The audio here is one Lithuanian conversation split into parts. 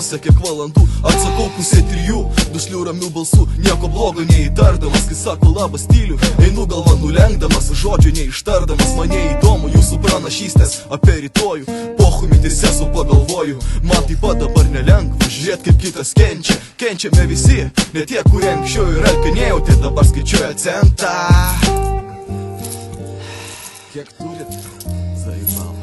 klausia kiek valandų, atsakau 2:30, duslių ramių balsų, nieko blogo neįtardamas, kai sako labas tyliu, einu galva nulenkdamas, žodžių neištardamas, mane įdomu jūsų pranašystės apie rytojų, pochų mintyse su pagalvoju, man taip pat dabar nelengva, žiūrėt kaip kitas kenčia, kenčiame visi, ne tie, kurie anksčiau ir alkanėjau, tai dabar skaičiuoja centą. Kiek turit? Zaibala.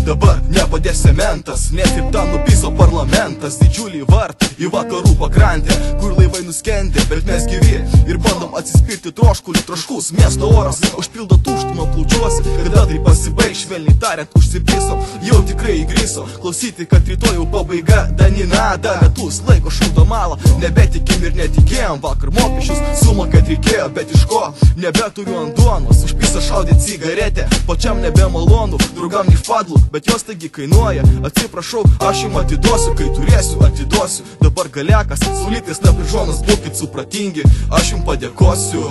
Dabar nepadės cementas, net ir ten nupiso parlamentas, didžiuliai vartai į vakarų pakrantę, kur laivai nuskendė, bet mes gyvi ir bandom atsispirti troškulį, troškus, miesto oras užpildo tuštumą plaučiuosi, kada tai pasibaig, švelniai tariant, užsipiso, jau tikrai įgriso, klausyti, kad rytoj jau pabaiga, danina, da metus laiko šūdo malą, nebetikim ir netikėjom, vakar mokesčius sumokėt reikėjo, bet iš ko, nebeturiu ant duonos, užpisa šaudė cigaretę, pačiam nebemalonu, draugam neišpadluk, bet jos taigi kainuoja, atsiprašau, aš jums atiduosiu, kai turėsiu, atiduosiu, dabar galekas, sulytis neprižonas, būkit supratingi, aš jums padėkosiu.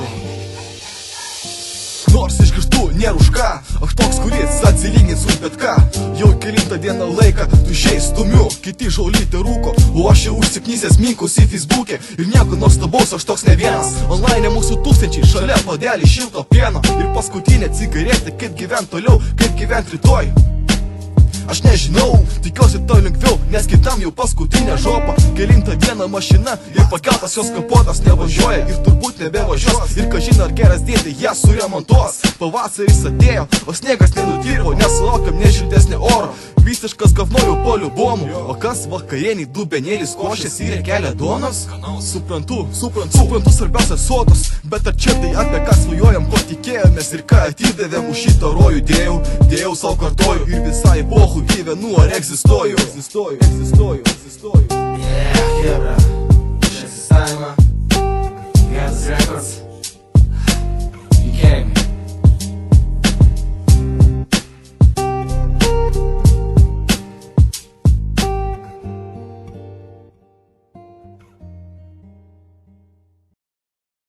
Nors išgirstu nėra už ką, aš toks, kuris atsilygins už bet ką, jau kelintą dieną laiką tušiai stumiu, kiti žaulyte rūko, o aš jau užsiknysęs minkus į Facebook'e ir nieko nuostabaus, aš toks ne vienas, online mūsų tūkstančiai, šalia padelį šilto pieno ir paskutinė cigaretė, kaip gyvent toliau, kaip gyvent rytoj. Aš nežinau, tikiuosi to lengviau, nes kitam jau paskutinė žopa, kelintą dieną mašina ir pakeltas jos kapotas nevažiuoja ir turbūt nebevažiuos, ir kažin ar geras dėdė ją suremontuos. Pavasaris atėjo, o sniegas nenutirpo, nesulaukiam nešiltesnio oro, visiškas gavnojų polių bomų, o kas vakarieniai dubenėlis košės ir kelia donos? Suprantu, svarbiausia sotus, bet ar čia tai apie ką svajojam, ko tikėjomės ir ką atidavėm už šitą rojų dėjau savo kartoju ir visai epochų gyvenu ar egzistuoju. Yeah,